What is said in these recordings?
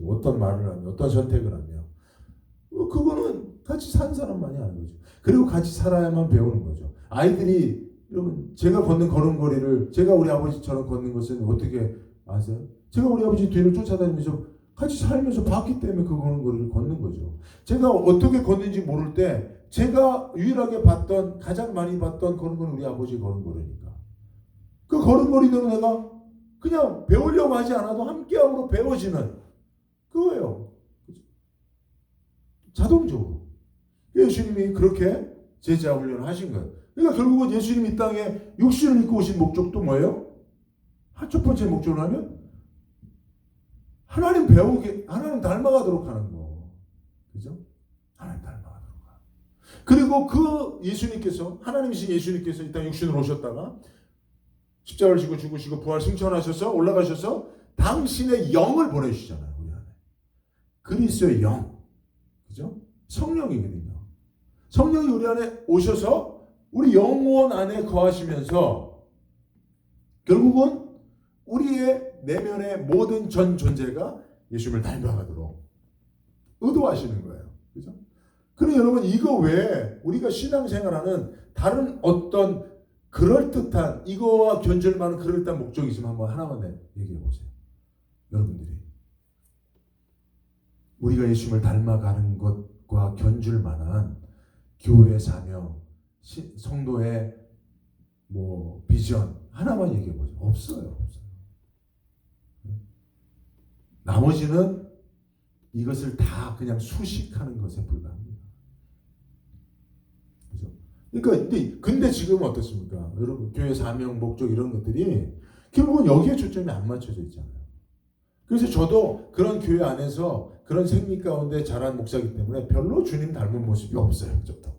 것이고 어떤 말을 하며 어떤 선택을 하며 그거는 같이 사는 사람만이 아는 거죠. 그리고 같이 살아야만 배우는 거죠. 아이들이 여러분 제가 걷는 걸음걸이를 제가 우리 아버지처럼 걷는 것은 어떻게 아세요? 제가 우리 아버지 뒤를 쫓아다니면서 같이 살면서 봤기 때문에 그 걸음걸이를 걷는 거죠. 제가 어떻게 걷는지 모를 때 제가 유일하게 봤던 가장 많이 봤던 걸음걸이는 우리 아버지 걸음걸이니까 그 걸음걸이대로 내가 그냥 배우려고 하지 않아도 함께함으로 배워지는 그거예요. 자동적으로. 예수님이 그렇게 제자 훈련을 하신 거예요. 그러니까 결국은 예수님이 이 땅에 육신을 입고 오신 목적도 뭐예요? 첫 번째 목적을 하면 하나님 배우게, 하나님 닮아가도록 하는 거. 그죠? 하나님 닮아가도록 하는 거. 그리고 그 예수님께서, 하나님이신 예수님께서 이 땅에 육신으로 오셨다가 십자가를 지고 죽으시고 부활 승천하셔서 올라가셔서 당신의 영을 보내주시잖아요. 우리 안에. 그리스도의 영. 그죠? 성령이거든요. 성령이 우리 안에 오셔서 우리 영혼 안에 거하시면서 결국은 우리의 내면의 모든 전 존재가 예수님을 닮아가도록 의도하시는 거예요. 그죠? 그럼 여러분 이거 외에 우리가 신앙생활하는 다른 어떤 그럴듯한 이거와 견줄 만한 그럴듯한 목적이 있으면 한번 하나만 얘기해 보세요. 여러분들이 우리가 예수님을 닮아가는 것과 견줄 만한 교회의 사명, 성도의 뭐 비전 하나만 얘기해 보세요. 없어요. 나머지는 이것을 다 그냥 수식하는 것에 불과합니다. 그죠? 그러니까 근데 지금 어떻습니까? 여러분 교회 사명, 목적 이런 것들이 결국은 여기에 초점이 안 맞춰져 있잖아요. 그래서 저도 그런 교회 안에서 그런 생리 가운데 자란 목사이기 때문에 별로 주님 닮은 모습이 없어요. 저도.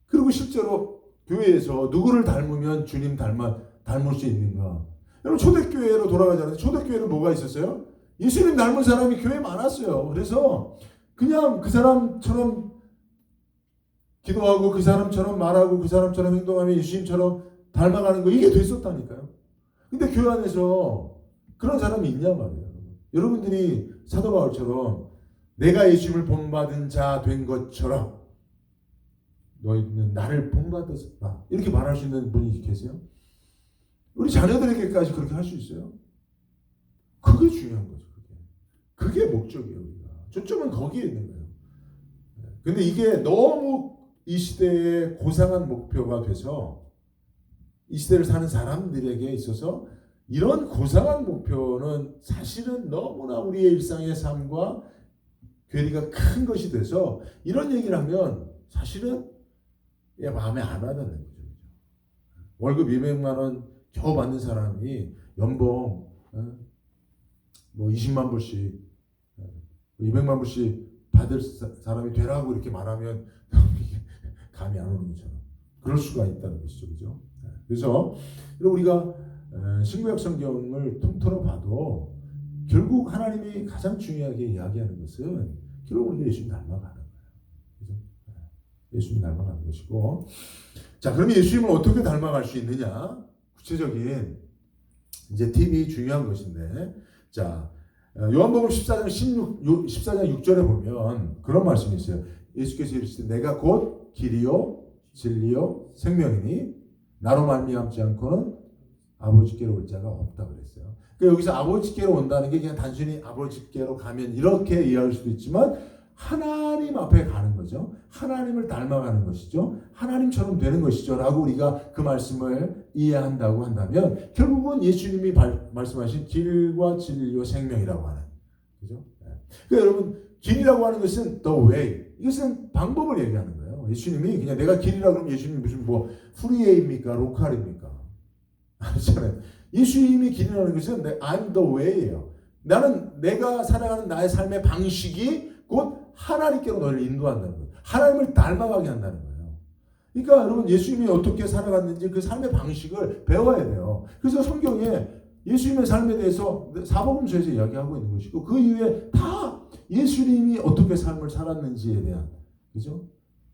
그리고 실제로 교회에서 누구를 닮으면 주님 닮을 수 있는가? 여러분 초대교회로 돌아가잖아요. 초대교회는 뭐가 있었어요? 예수님 닮은 사람이 교회에 많았어요. 그래서 그냥 그 사람처럼 기도하고 그 사람처럼 말하고 그 사람처럼 행동하면 예수님처럼 닮아가는 거 이게 됐었다니까요. 근데 교회 안에서 그런 사람이 있냐 말이에요. 여러분들이 사도 바울처럼 내가 예수님을 본받은 자 된 것처럼 너희는 나를 본받았다. 이렇게 말할 수 있는 분이 계세요? 우리 자녀들에게까지 그렇게 할 수 있어요? 그게 중요한 거죠. 그게 목적이에요. 우리가. 초점은 거기에 있는 거예요. 근데 이게 너무 이 시대의 고상한 목표가 돼서 이 시대를 사는 사람들에게 있어서 이런 고상한 목표는 사실은 너무나 우리의 일상의 삶과 괴리가 큰 것이 돼서 이런 얘기를 하면 사실은 마음에 안 와닿는 거죠. 월급 200만 원 겨우 받는 사람이 연봉 뭐 20만 불씩 200만 불씩 받을 사람이 되라고 이렇게 말하면 감이 안 오는 것처럼 그럴 수가 있다는 것이죠. 그죠? 그래서 우리가 신구약 성경을 통틀어 봐도 결국 하나님이 가장 중요하게 이야기하는 것은 결국 우리가 예수님 닮아가는 거예요. 그죠? 예수님 닮아가는 것이고 자 그러면 예수님을 어떻게 닮아갈 수 있느냐? 구체적인 이제 팁이 중요한 것인데 자 요한복음 14장 6절에 보면 그런 말씀이 있어요. 예수께서 이르시되 내가 곧 길이요 진리요 생명이니 나로 말미암지 않고는 아버지께로 올 자가 없다 그랬어요. 그러니까 여기서 아버지께로 온다는 게 그냥 단순히 아버지께로 가면 이렇게 이해할 수도 있지만 하나님 앞에 가는 거죠. 하나님을 닮아가는 것이죠. 하나님처럼 되는 것이죠. 라고 우리가 그 말씀을 이해한다고 한다면 결국은 예수님이 말씀하신 길과 진리와 생명이라고 하는 그죠? 그러니까 여러분 길이라고 하는 것은 the way. 이것은 방법을 얘기하는 거예요. 예수님이 그냥 내가 길이라 그러면 예수님이 무슨 뭐 프리웨이입니까? 로컬입니까? 아시잖아요. 예수님이 길이라는 것은 I'm the way예요. 나는 내가 살아가는 나의 삶의 방식이 곧 하나님께로 너를 인도한다는 거예요. 하나님을 닮아가게 한다는 거예요. 그러니까 여러분 예수님이 어떻게 살아갔는지 그 삶의 방식을 배워야 돼요. 그래서 성경에 예수님의 삶에 대해서 사복음서에서 이야기하고 있는 것이고 그 이후에 다 예수님이 어떻게 삶을 살았는지에 대한 그죠?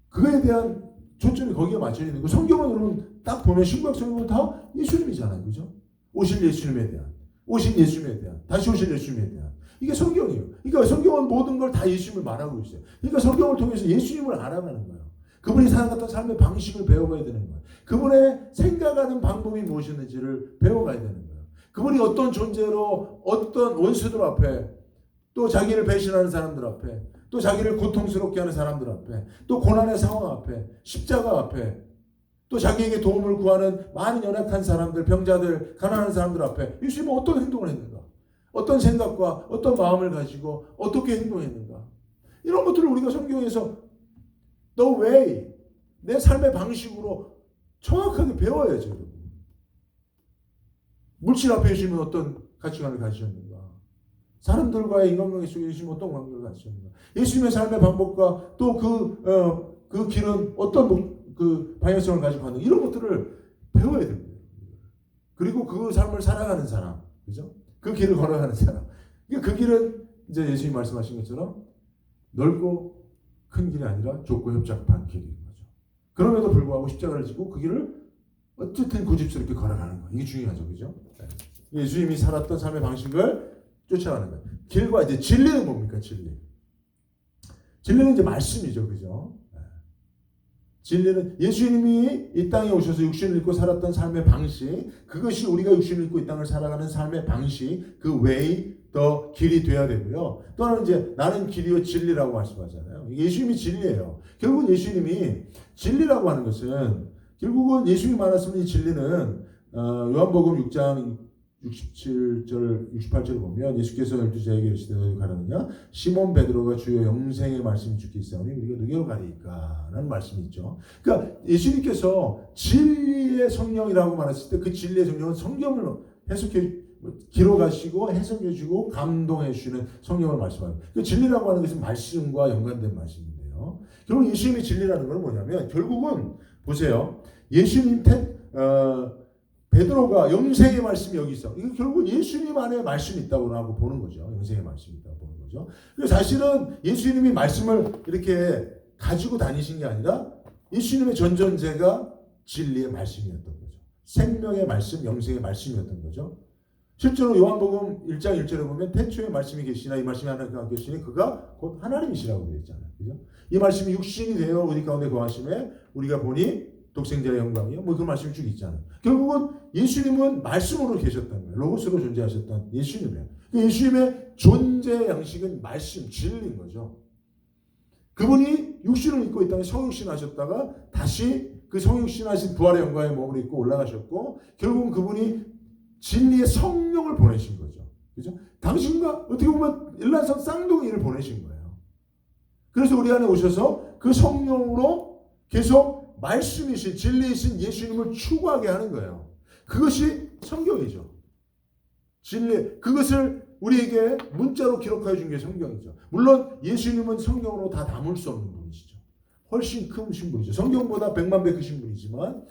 그거에 대한 초점이 거기에 맞춰 있는 거. 성경은 여러분 딱 보면 신구약 성경은 다 예수님이잖아요. 그죠? 오실 예수님에 대한, 오신 예수님에 대한, 다시 오실 예수님에 대한. 이게 성경이에요. 그러니까 성경은 모든 걸 다 예수님을 말하고 있어요. 그러니까 성경을 통해서 예수님을 알아가는 거예요. 그분이 살아갔던 삶의 방식을 배워가야 되는 거예요. 그분의 생각하는 방법이 무엇이었는지를 배워가야 되는 거예요. 그분이 어떤 존재로 어떤 원수들 앞에 또 자기를 배신하는 사람들 앞에 또 자기를 고통스럽게 하는 사람들 앞에 또 고난의 상황 앞에 십자가 앞에 또 자기에게 도움을 구하는 많은 연약한 사람들, 병자들, 가난한 사람들 앞에 예수님은 어떤 행동을 했는가? 어떤 생각과 어떤 마음을 가지고 어떻게 행동했는가? 이런 것들을 우리가 성경에서 the way, 내 삶의 방식으로 정확하게 배워야죠. 물질 앞에 예수님은 어떤 가치관을 가지셨는가? 사람들과의 인간관계 속에 예수님은 어떤 관계를 가지셨는가? 예수님의 삶의 방법과 또 그 길은 어떤 그 방향성을 가지고 가는 이런 것들을 배워야 됩니다. 그리고 그 삶을 살아가는 사람, 그죠? 그 길을 걸어가는 사람. 그 길은 이제 예수님이 말씀하신 것처럼 넓고 큰 길이 아니라 좁고 협착한 길인 거죠. 그럼에도 불구하고 십자가를 지고 그 길을 어쨌든 고집스럽게 걸어가는 거예요. 이게 중요하죠, 그죠? 예수님이 살았던 삶의 방식을 쫓아가는 거예요. 길과 이제 진리는 뭡니까? 진리는 이제 말씀이죠, 그죠? 진리는 예수님이 이 땅에 오셔서 육신을 입고 살았던 삶의 방식, 그것이 우리가 육신을 입고 이 땅을 살아가는 삶의 방식, 그 way, 더 길이 돼야 되고요. 또 하나는 이제 나는 길이요 진리라고 말씀하잖아요. 예수님이 진리예요. 결국은 예수님이 진리라고 하는 것은 결국은 예수님이 말하시는 이 진리는 요한복음 6장 67절, 68절을 보면 예수께서 12제자에게 이르시되 어디로 가느냐? 시몬 베드로가 주여 영생의 말씀이 주께 있사오니 우리가 누구로 가리까? 라는 말씀이 있죠. 그러니까 예수님께서 진리의 성령이라고 말했을 때 그 진리의 성령은 성경을 해석해 기록하시고 해석해 주고 감동해 주시는 성령을 말씀합니다. 그 진리라고 하는 것은 말씀과 연관된 말씀인데요. 결국 예수님의 진리라는 건 뭐냐면 결국은 보세요. 예수님 베드로가 영생의 말씀이 여기 있어. 이거 결국 예수님 안에 말씀이 있다고 하고 보는 거죠. 영생의 말씀이 있다고 보는 거죠. 그래서 사실은 예수님이 말씀을 이렇게 가지고 다니신 게 아니라 예수님의 전존재가 진리의 말씀이었던 거죠. 생명의 말씀, 영생의 말씀이었던 거죠. 실제로 요한복음 1장 1절에 보면 태초에 말씀이 계시나 이 말씀이 하나님과 계시니 그가 곧 하나님이시라고 되어 있잖아요. 그죠? 이 말씀이 육신이 되어 우리 가운데 거하심에 우리가 보니 독생자의 영광이요. 그 말씀이 쭉 있잖아요. 결국은 예수님은 말씀으로 계셨던 거예요. 로고스로 존재하셨던 예수님이에요. 예수님의 존재 양식은 말씀, 진리인 거죠. 그분이 육신을 입고 이 땅에 성육신 하셨다가 다시 그 성육신 하신 부활의 영광의 몸을 입고 올라가셨고 결국은 그분이 진리의 성령을 보내신 거죠. 그죠? 당신과 어떻게 보면 일란성 쌍둥이를 보내신 거예요. 그래서 우리 안에 오셔서 그 성령으로 계속 말씀이신 진리이신 예수님을 추구하게 하는 거예요. 그것이 성경이죠. 진리, 그것을 우리에게 문자로 기록하여 준 게 성경이죠. 물론 예수님은 성경으로 다 담을 수 없는 분이시죠. 훨씬 크신 분이죠. 성경보다 100만 배 크신 분이지만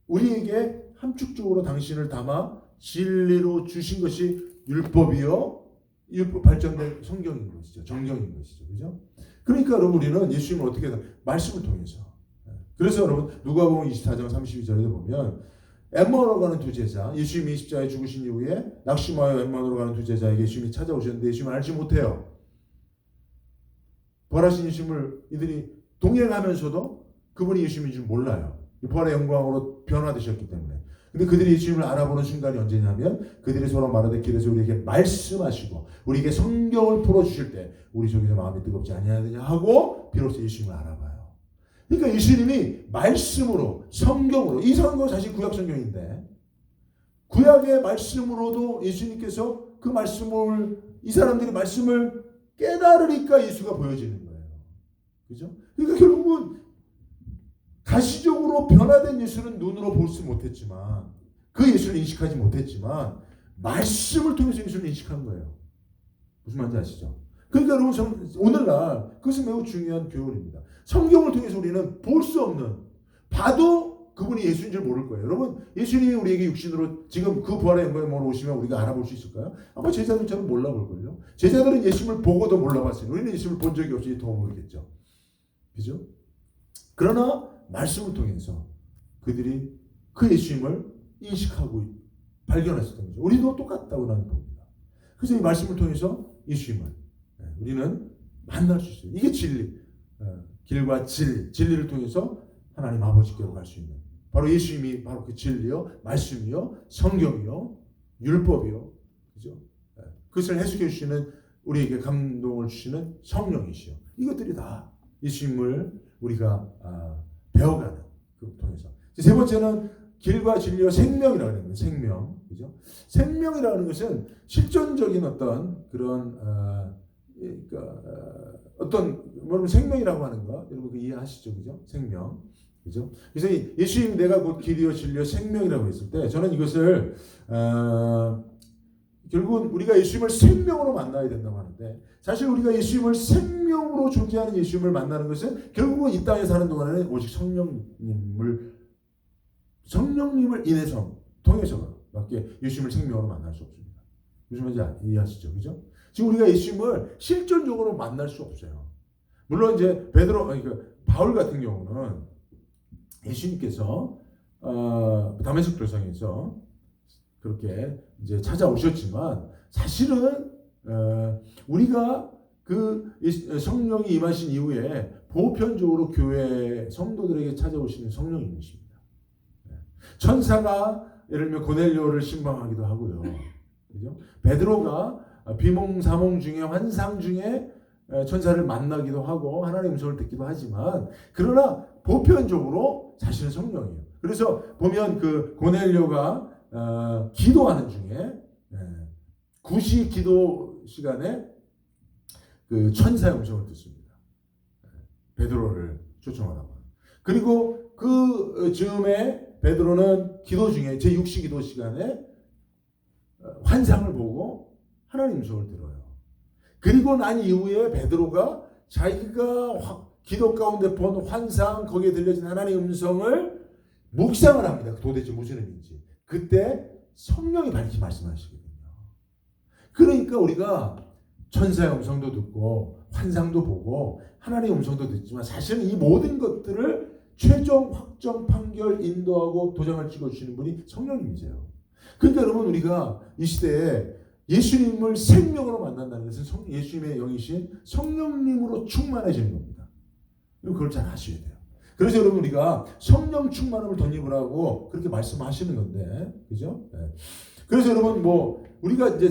우리에게 함축적으로 당신을 담아 진리로 주신 것이 율법이요. 율법 발전된 성경인 것이죠. 정경인 것이죠. 그죠? 그러니까 여러분 우리는 예수님을 어떻게 해서 말씀을 통해서 그래서 여러분 누가복음 24장 32절에 보면 엠마오로 가는 두 제자 예수님이 십자가에 죽으신 이후에 낙심하여 엠마오로 가는 두 제자에게 예수님이 찾아오셨는데 예수님을 알지 못해요. 부활하신 예수님을 이들이 동행하면서도 그분이 예수님인 줄 몰라요. 부활의 영광으로 변화되셨기 때문에. 근데 그들이 예수님을 알아보는 순간이 언제냐면 그들이 서로 말하되 길에서 우리에게 말씀하시고 우리에게 성경을 풀어주실 때 우리 속에서 마음이 뜨겁지 아니하느냐 하고 비로소 예수님을 알아봐요. 그러니까 예수님이 말씀으로 성경으로 이 성경은 사실 구약 성경인데 구약의 말씀으로도 예수님께서 그 말씀을 이 사람들이 말씀을 깨달으니까 예수가 보여지는 거예요. 그죠? 그러니까 결국은 가시적으로 변화된 예수는 눈으로 볼 수 못했지만 그 예수를 인식하지 못했지만 말씀을 통해서 예수를 인식한 거예요. 무슨 말인지 아시죠? 그러니까 여러분 오늘날 그것은 매우 중요한 교훈입니다. 성경을 통해서 우리는 볼 수 없는 봐도 그분이 예수인 줄 모를 거예요. 여러분 예수님이 우리에게 육신으로 지금 그 부활의 영광의 몸으로 오시면 우리가 알아볼 수 있을까요? 아마 제자들처럼 몰라볼걸요. 제자들은 예수님을 보고도 몰라봤어요. 우리는 예수님을 본 적이 없으니 더 모르겠죠. 그죠? 그러나 말씀을 통해서 그들이 그 예수님을 인식하고 발견했었던 거죠. 우리도 똑같다고 나는 봅니다. 그래서 이 말씀을 통해서 예수님을 우리는 만날 수 있어요. 이게 진리. 길과 진리를 통해서 하나님 아버지께로 갈 수 있는 바로 예수님이 바로 그 진리요, 말씀이요, 성경이요, 율법이요, 그죠? 그것을 해석해 주시는 우리에게 감동을 주시는 성령이시요. 이것들이 다 예수님을 우리가 배워가는 그 통해서. 세 번째는 길과 진리와 생명이라고 하는 거예요. 생명, 그죠? 생명이라는 것은 실존적인 어떤 그런 그러니까 여러분 생명이라고 하는 거 여러분 그 이해하시죠, 그죠? 생명, 그죠? 그래서 예수님 내가 곧 길이요 진리요 생명이라고 했을 때 저는 이것을 결국은 우리가 예수님을 생명으로 만나야 된다고 하는데 사실 우리가 예수님을 생명으로 존재하는 예수님을 만나는 것은 결국은 이 땅에 사는 동안에는 오직 성령님을 인해서 통해서밖에 예수님을 생명으로 만날 수 없습니다. 무슨 말인지 이해하시죠, 그죠? 지금 우리가 예수님을 실존적으로 만날 수 없어요. 물론 이제 바울 같은 경우는 예수님께서 다메섹 도상에서 그렇게 이제 찾아오셨지만 사실은 우리가 그 성령이 임하신 이후에 보편적으로 교회 성도들에게 찾아오시는 성령님이십니다. 천사가 예를 들면 고넬료를 신방하기도 하고요. 그죠? 베드로가 비몽사몽 중에 환상 중에 천사를 만나기도 하고 하나님의 음성을 듣기도 하지만 그러나 보편적으로 사실은 성령이에요. 그래서 보면 그 고넬료가 기도하는 중에 구시 기도 시간에 그 천사의 음성을 듣습니다. 베드로를 초청하라고. 그리고 그 즈음에 베드로는 기도 중에 제6시 기도 시간에 환상을 보고 하나님 음성을 들어요. 그리고 난 이후에 베드로가 자기가 기도 가운데 본 환상 거기에 들려진 하나님의 음성을 묵상을 합니다. 도대체 무슨 의미인지. 그때 성령이 밝히 말씀하시거든요. 그러니까 우리가 천사의 음성도 듣고 환상도 보고 하나님의 음성도 듣지만 사실은 이 모든 것들을 최종 확정 판결 인도하고 도장을 찍어주시는 분이 성령님이세요. 그러니까 여러분 우리가 이 시대에 예수님을 생명으로 만난다는 것은 예수님의 영이신 성령님으로 충만해지는 겁니다. 그걸 잘 아셔야 돼요. 그래서 여러분 우리가 성령 충만함을 덧입으라고 그렇게 말씀하시는 건데, 그죠? 네. 그래서 여러분 우리가 이제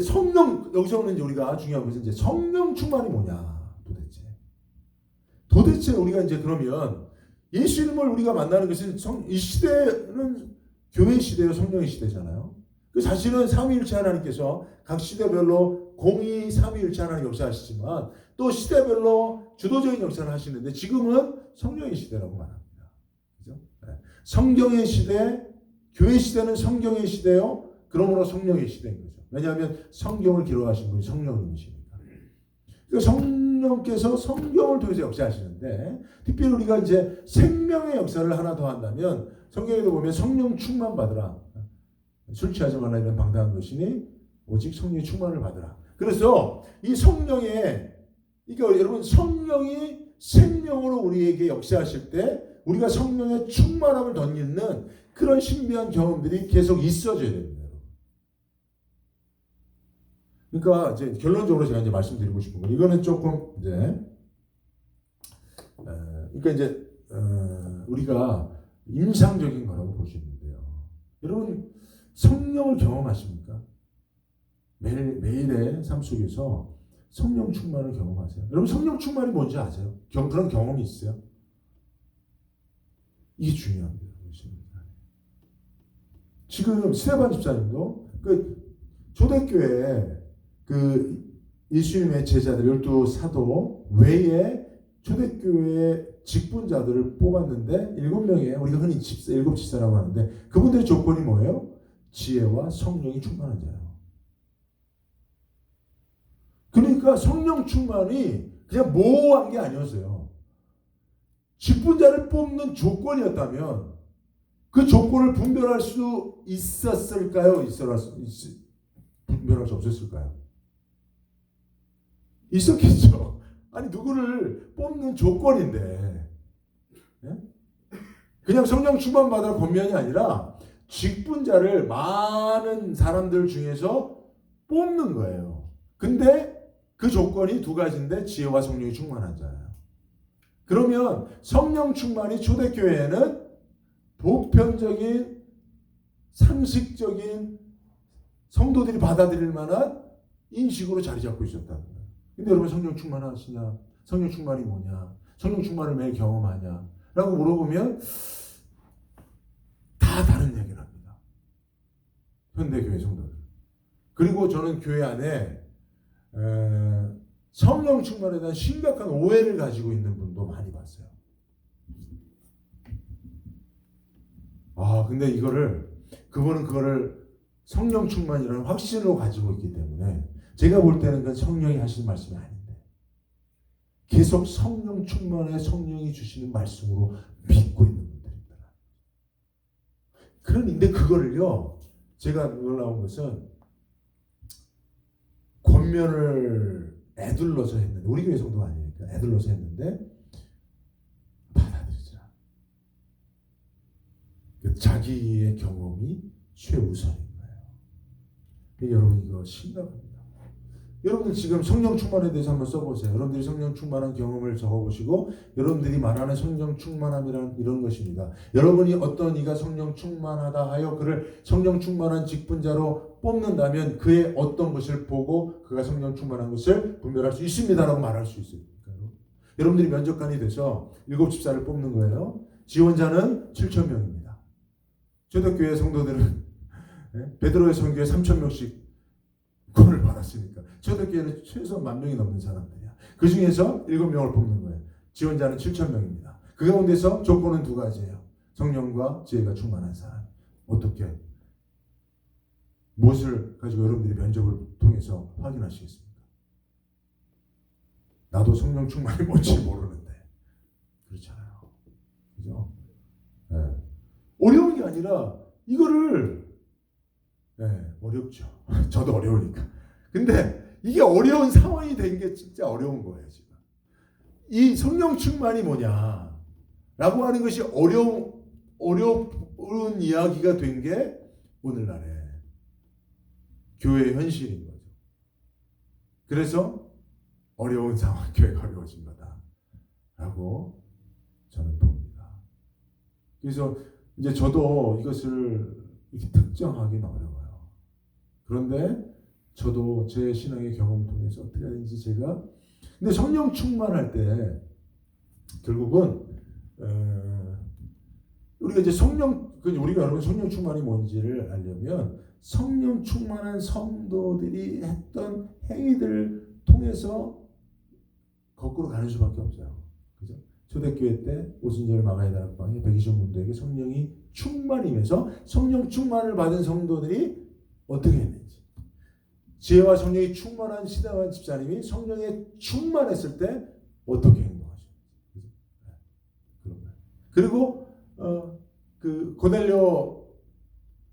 여기서는 이제 우리가 중요한 것은 이제 성령 충만이 뭐냐 도대체 우리가 이제 그러면 예수님을 우리가 만나는 것은 이 시대는 교회 시대요 성령의 시대잖아요. 사실은 삼위일체 하나님께서 각 시대별로 공의 삼위일체 하나님 역사하시지만 또 시대별로 주도적인 역사를 하시는데 지금은 성령의 시대라고 말합니다. 그죠? 네. 성경의 시대, 교회 시대는 성경의 시대요. 그러므로 성령의 시대인 거죠. 왜냐하면 성경을 기록하신 분이 성령님이시니까. 그러니까 성령께서 성경을 통해서 역사하시는데 특별히 우리가 이제 생명의 역사를 하나 더 한다면 성경에도 보면 성령 충만 받으라. 술 취하지 말라 이런 방당한 것이니 오직 성령의 충만을 받으라. 그래서 이 성령의 그러니까 여러분 성령이 생명으로 우리에게 역사하실 때 우리가 성령의 충만함을 덧입는 그런 신비한 경험들이 계속 있어져야 됩니다. 그러니까 이제 결론적으로 제가 이제 말씀드리고 싶은 건 이거는 조금 이제 그러니까 이제 우리가 임상적인 거라고 볼 수 있는데요. 여러분 성령을 경험하십니까? 매일의 삶 속에서 성령 충만을 경험하세요. 여러분 성령 충만이 뭔지 아세요? 그런 경험이 있어요? 이게 중요합니다. 지금 스테반 집사님도 그 초대교회 그 예수님의 제자들 12사도 외에 초대교회 직분자들을 뽑았는데 7명의 우리가 흔히 일곱 집사라고 하는데 그분들의 조건이 뭐예요? 지혜와 성령이 충만한 자예요. 그러니까 성령 충만이 그냥 모호한 게 아니었어요. 직분자를 뽑는 조건이었다면 그 조건을 분별할 수 있었을까요? 분별할 수 없었을까요? 있었겠죠. 아니 누구를 뽑는 조건인데 그냥 성령 충만 받으라 권면이 아니라 직분자를 많은 사람들 중에서 뽑는 거예요. 근데 그 조건이 두 가지인데 지혜와 성령이 충만한 자예요. 그러면 성령 충만이 초대교회에는 보편적인 상식적인 성도들이 받아들일 만한 인식으로 자리 잡고 있었다는 거예요. 근데 여러분 성령 충만하시냐? 성령 충만이 뭐냐? 성령 충만을 매일 경험하냐? 라고 물어보면 다 다른 얘기를 합니다. 현대교회 성도들. 그리고 저는 교회 안에 성령 충만에 대한 심각한 오해를 가지고 있는 분도 많이 봤어요. 근데 그분은 그거를 성령 충만이라는 확신으로 가지고 있기 때문에 제가 볼 때는 그건 성령이 하시는 말씀이 아닌데 계속 성령 충만에 성령이 주시는 말씀으로 믿고 있는 분들입니다. 그런데 그거를요, 제가 놀라운 것은 권면을 애둘러서 했는데, 우리 교회 성도가 아니니까 애둘러서 했는데 받아들이지 않아요. 자기의 경험이 최우선인 거예요. 여러분 이거 심각합니다. 여러분들 지금 성령 충만에 대해서 한번 써보세요. 여러분들이 성령 충만한 경험을 적어보시고 여러분들이 말하는 성령 충만함이란 이런 것입니다. 여러분이 어떤 이가 성령 충만하다 하여 그를 성령 충만한 직분자로 뽑는다면 그의 어떤 것을 보고 그가 성령 충만한 것을 분별할 수 있습니다라고 말할 수 있습니까? 여러분들이 면접관이 돼서 7집사를 뽑는 거예요. 지원자는 7,000명입니다. 초대교회 성도들은 베드로의 선교에 3,000명씩 구원을 받았으니까 초대교회는 최소 10,000명이 넘는 사람들이야. 그 중에서 7명을 뽑는 거예요. 지원자는 7,000명입니다. 그 가운데서 조건은 두 가지예요. 성령과 지혜가 충만한 사람. 어떻게? 무엇을 가지고 여러분들이 면접을 통해서 확인하시겠습니까? 나도 성령 충만이 뭔지 모르는데. 그렇잖아요. 그죠? 네. 어려운 게 아니라 이거를 어렵죠. 저도 어려우니까. 근데 이게 어려운 상황이 된 게 진짜 어려운 거예요, 지금. 이 성령 충만이 뭐냐? 라고 하는 것이 어려운 이야기가 된 게 오늘날의 교회의 현실인 거죠. 그래서 어려운 상황, 교회가 어려워진 거다. 라고 저는 봅니다. 그래서 이제 저도 이것을 이렇게 특정하기는 어려워요. 그런데 저도 제 신앙의 경험을 통해서 어떻게 하는지 근데 성령 충만할 때 결국은 우리가 이제 우리가 여러분 성령 충만이 뭔지를 알려면 성령 충만한 성도들이 했던 행위들을 통해서 거꾸로 가는 수밖에 없어요. 그죠? 초대교회 때 오순절 마가의 다락방에 120문도에게 성령이 충만이면서 성령 충만을 받은 성도들이 어떻게 했는지, 지혜와 성령이 충만한 시대와 집사님이 성령에 충만했을 때 어떻게 행동하셨는지, 그런 거예요. 그리고 그 고넬료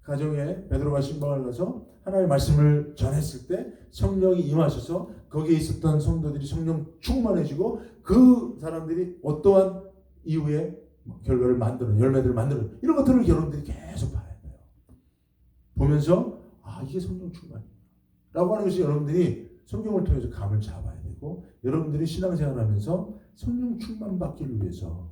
가정에 베드로가 신방을 가서 하나님의 말씀을 전했을 때 성령이 임하셔서 거기에 있었던 성도들이 성령 충만해지고 그 사람들이 어떠한 이후에 결과를 열매들을 만드는 이런 것들을 여러분들이 계속 봐야 돼요. 보면서 이게 성령 충만이야 라고 하는 것이 여러분들이 성경을 통해서 감을 잡아야 되고 여러분들이 신앙생활을 하면서 성령 충만 받기를 위해서.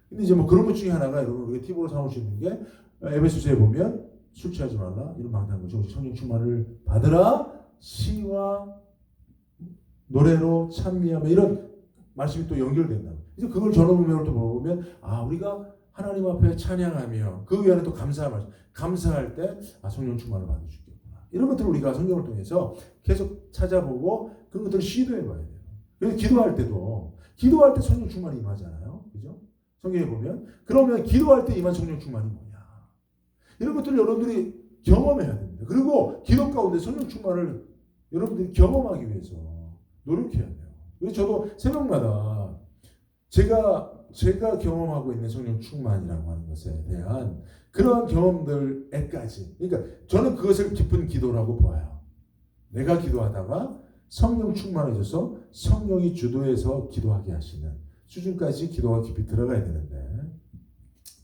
근데 이제 그런 것 중에 하나가 여러분 우리가 팁으로 삼을 수 있는 게 에베소서에 보면 술 취하지 말라 이런 방탕한 것이 오직 성령 충만을 받으라 시와 노래로 찬미하며 이런 말씀이 또 연결된다. 그래서 그걸 전후문맥을 또 물어보면 우리가 하나님 앞에 찬양하며 그 위안에 또 감사할 말씀, 감사할 때 성령 충만을 받아주겠구나. 이런 것들을 우리가 성경을 통해서 계속 찾아보고 그런 것들을 시도해봐야 돼요. 그래서 기도할 때 성령 충만이 임하잖아요. 그죠? 성경에 보면 그러면 기도할 때 임한 성령 충만이 뭐냐? 이런 것들을 여러분들이 경험해야 됩니다. 그리고 기도 가운데 성령 충만을 여러분들이 경험하기 위해서 노력해야 돼요. 그래서 저도 새벽마다 제가 경험하고 있는 성령 충만이라고 하는 것에 대한 그러한 경험들에까지, 그러니까 저는 그것을 깊은 기도라고 봐요. 내가 기도하다가 성령 충만해져서 성령이 주도해서 기도하게 하시는 수준까지 기도가 깊이 들어가야 되는데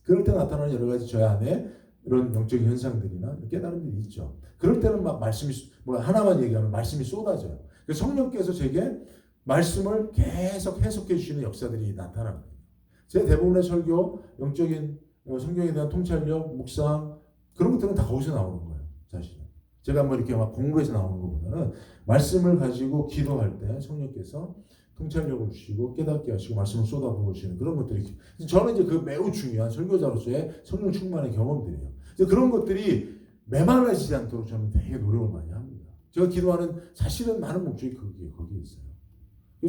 그럴 때 나타나는 여러 가지 저희 안에 이런 영적인 현상들이나 깨달음들이 있죠. 그럴 때는 막 말씀이 하나만 얘기하면 말씀이 쏟아져요. 성령께서 제게 말씀을 계속 해석해 주시는 역사들이 나타납니다. 제 대부분의 설교, 영적인 성경에 대한 통찰력, 묵상 그런 것들은 다 거기서 나오는 거예요. 사실은 제가 뭐 이렇게 막 공부해서 나오는 것보다는 말씀을 가지고 기도할 때 성령께서 통찰력을 주시고 깨닫게 하시고 말씀을 쏟아부으시는 그런 것들이 저는 이제 그 매우 중요한 설교자로서의 성령 충만의 경험들이에요. 그런 것들이 메말라지지 않도록 저는 되게 노력을 많이 합니다. 제가 기도하는 사실은 많은 목적이 거기에 있어요.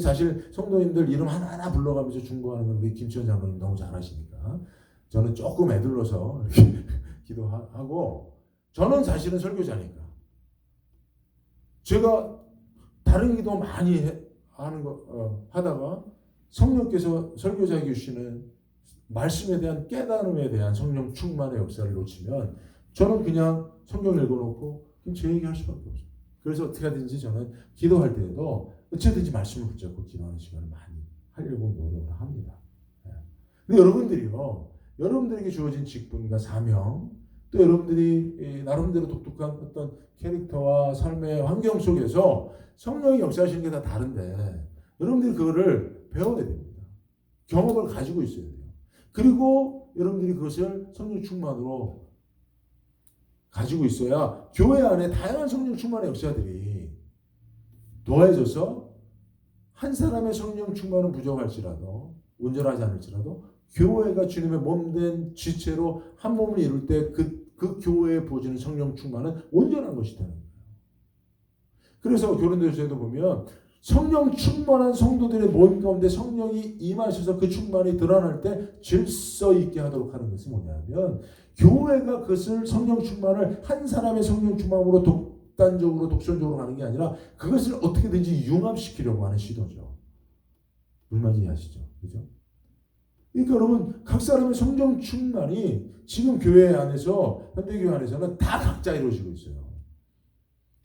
사실 성도님들 이름 하나하나 불러가면서 중보하는 건 우리 김치현 장로님 너무 잘하시니까 저는 조금 애들러서 이렇게 기도하고 저는 사실은 설교자니까 제가 다른 기도 많이 하다가 성령께서 설교자에게 주시는 말씀에 대한 깨달음에 대한 성령 충만의 역사를 놓치면 저는 그냥 성경 읽어놓고 제 얘기할 수밖에 없어요. 그래서 어떻게 하든지 저는 기도할 때에도 어쨌든지 말씀을 붙잡고 기도하는 시간을 많이 하려고 노력을 합니다. 근데 여러분들이요, 여러분들에게 주어진 직분과 사명, 또 여러분들이 나름대로 독특한 어떤 캐릭터와 삶의 환경 속에서 성령이 역사하시는 게 다 다른데 여러분들이 그거를 배워야 됩니다. 경험을 가지고 있어야 돼요. 그리고 여러분들이 그것을 성령 충만으로 가지고 있어야 교회 안에 다양한 성령 충만의 역사들이 더해져서 한 사람의 성령 충만은 부족할지라도 온전하지 않을지라도 교회가 주님의 몸된 지체로 한 몸을 이룰 때 그 교회에 보여지는 성령 충만은 온전한 것이라는 거예요. 그래서 교린도서에도 보면 성령 충만한 성도들의 모임 가운데 성령이 임하셔서 그 충만이 드러날 때 질서 있게 하도록 하는 것이 뭐냐면 교회가 그것을 성령 충만을 한 사람의 성령 충만으로 독단적으로 독선적으로 하는 게 아니라 그것을 어떻게든지 융합시키려고 하는 시도죠. 무슨 말인지 아시죠? 그죠? 그러니까 여러분 각 사람의 성령 충만이 지금 교회 안에서 현대교회 안에서는 다 각자 이루어지고 있어요.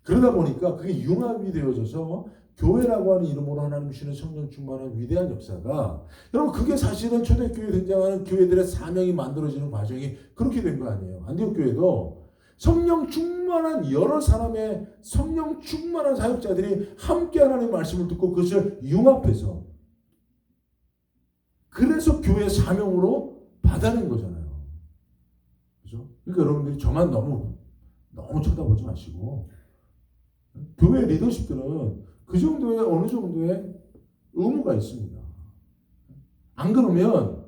그러다 보니까 그게 융합이 되어져서 교회라고 하는 이름으로 하나님 주시는 성령 충만한 위대한 역사가 여러분 그게 사실은 초대교회에 등장하는 교회들의 사명이 만들어지는 과정이 그렇게 된 거 아니에요. 안디옥 교회도 성령 충만한 여러 사람의 성령 충만한 사역자들이 함께 하나님의 말씀을 듣고 그것을 융합해서 그래서 교회 사명으로 받아낸 거잖아요. 그죠? 그러니까 여러분들이 저만 너무 쳐다보지 마시고 교회 리더십들은 그 정도의 어느 정도의 의무가 있습니다. 안 그러면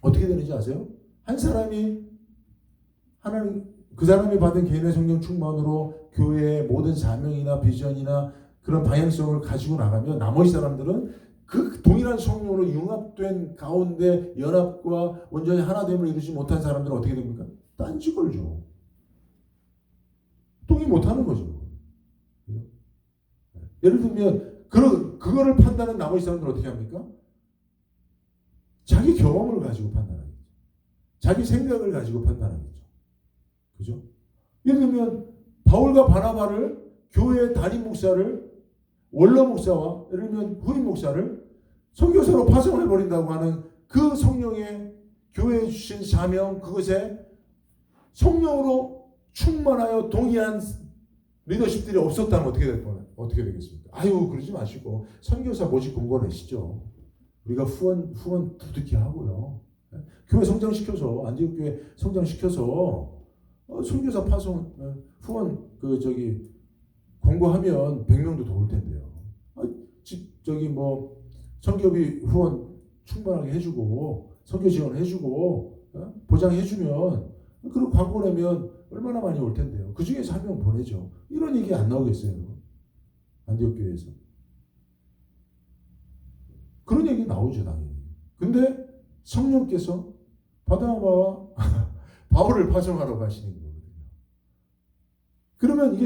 어떻게 되는지 아세요? 한 사람이 하나님 그 사람이 받은 개인의 성령 충만으로 교회의 모든 사명이나 비전이나 그런 방향성을 가지고 나가면 나머지 사람들은 그 동일한 성령으로 융합된 가운데 연합과 온전히 하나됨을 이루지 못한 사람들은 어떻게 됩니까? 딴지 걸죠. 동의 못하는 거죠. 예를 들면 그거를 판단하는 나머지 사람들은 어떻게 합니까? 자기 경험을 가지고 판단하겠죠. 자기 생각을 가지고 판단하겠죠. 그죠? 예를 들면 바울과 바나바를 교회의 담임 목사를 원로 목사와 예를 들면 후임 목사를 선교사로 파송해버린다고 하는 그 성령의 교회에 주신 사명 그것에 성령으로 충만하여 동의한 리더십들이 없었다면 어떻게 되겠습니까? 아유 그러지 마시고 선교사 모집 공고 내시죠. 우리가 후원 두둑히 하고요. 교회 성장시켜서 안디옥 교회 성장시켜서 선교사 파송 후원 공고하면 100명도 더 올 텐데요. 선교비 후원 충분하게 해주고 선교 지원해주고 보장해주면 그리고 광고 내면 얼마나 많이 올 텐데요. 그 중에서 한 명 보내죠. 이런 얘기 안 나오겠어요. 안디옥 교회에서. 그런 얘기 나오죠 당연히. 근데 성령께서 바나바와 바울을 파송하러 가시는 거거든요. 그러면 이게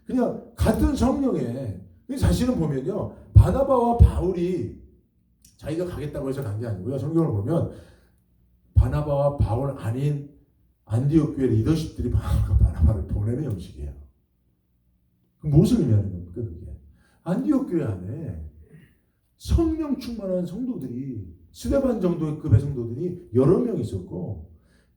그냥 같은 성령에 사실은 보면요. 바나바와 바울이 자기가 가겠다고 해서 간 게 아니고요. 성경을 보면 바나바와 바울 아닌 안디옥 교회 리더십들이 바나바를 보내는 형식이에요. 무엇을 의미하는 겁니까? 그게 안디옥 교회 안에 성령 충만한 성도들이 스데반 정도의 급의 성도들이 여러 명 있었고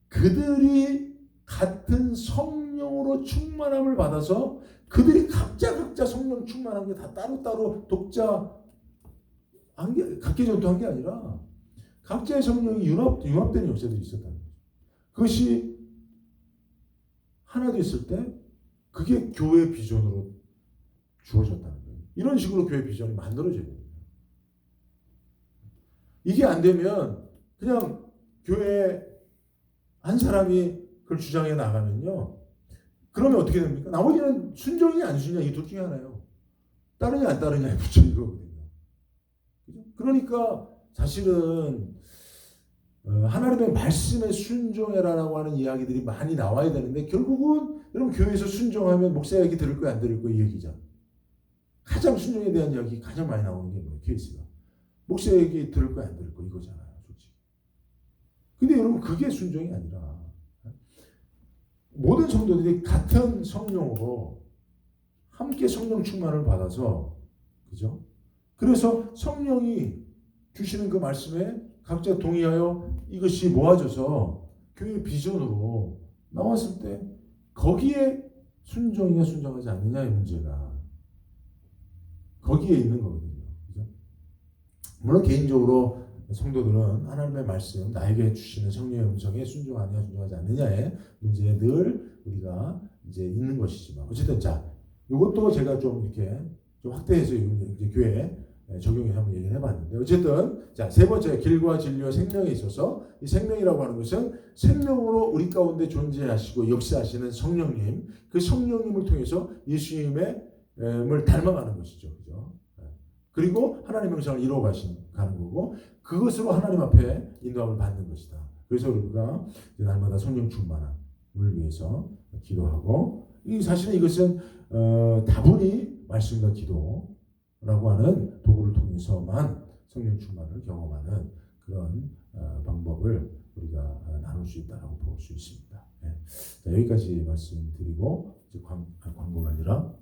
그들이 같은 성령으로 충만함을 받아서 그들이 각자 성령 충만한 게 다 따로따로 독자 각기 전도한 게 아니라 각자의 성령이 융합되는 역사들이 있었다는 거죠. 그것이 하나 됐을 때 그게 교회 비전으로 주어졌다는 거예요. 이런 식으로 교회 비전이 만들어져야 됩니다. 이게 안 되면 그냥 교회 한 사람이 그걸 주장해 나가면요. 그러면 어떻게 됩니까? 나머지는 순종이냐 안 순종이냐 이 둘 중에 하나예요. 따르냐 안 따르냐의 부처 이거거든요. 그러니까 사실은 하나님의 말씀에 순종해라라고 하는 이야기들이 많이 나와야 되는데 결국은 여러분 교회에서 순종하면 목사 얘기 들을 거야 안 들을 거야 이 얘기잖아. 가장 순종에 대한 이야기 가장 많이 나오는 게 뭐예요? 케이스가. 목사 얘기 들을 거야 안 들을 거야 이거잖아요. 솔직히. 근데 여러분 그게 순종이 아니라 모든 성도들이 같은 성령으로 함께 성령 충만을 받아서 그죠? 그래서 성령이 주시는 그 말씀에 각자 동의하여 이것이 모아져서 교회 비전으로 나왔을 때 거기에 순종이냐 순종하지 않느냐의 문제가 거기에 있는 거거든요. 그죠? 물론 개인적으로 성도들은 하나님의 말씀, 나에게 주시는 성령의 음성에 순종하느냐 순종하지 않느냐의 문제에 늘 우리가 이제 있는 것이지만 어쨌든 자 이것도 제가 좀 이렇게 좀 확대해서 이제 교회에 적용해서 한번 얘기를 해봤는데 어쨌든 자 세 번째 길과 진리와 생명에 있어서 이 생명이라고 하는 것은 생명으로 우리 가운데 존재하시고 역사하시는 성령님 그 성령님을 통해서 예수님을 닮아가는 것이죠. 그죠? 그리고 하나님의 형상을 이루어가는 거고 그것으로 하나님 앞에 인도함을 받는 것이다. 그래서 우리가 날마다 성령 충만함을 위해서 기도하고 사실은 이것은 다분히 말씀과 기도라고 하는 도구를 통해서만 성령 충만을 경험하는 그런 방법을 우리가 나눌 수 있다고 볼 수 있습니다. 자, 여기까지 말씀드리고 이제 광고가 아니라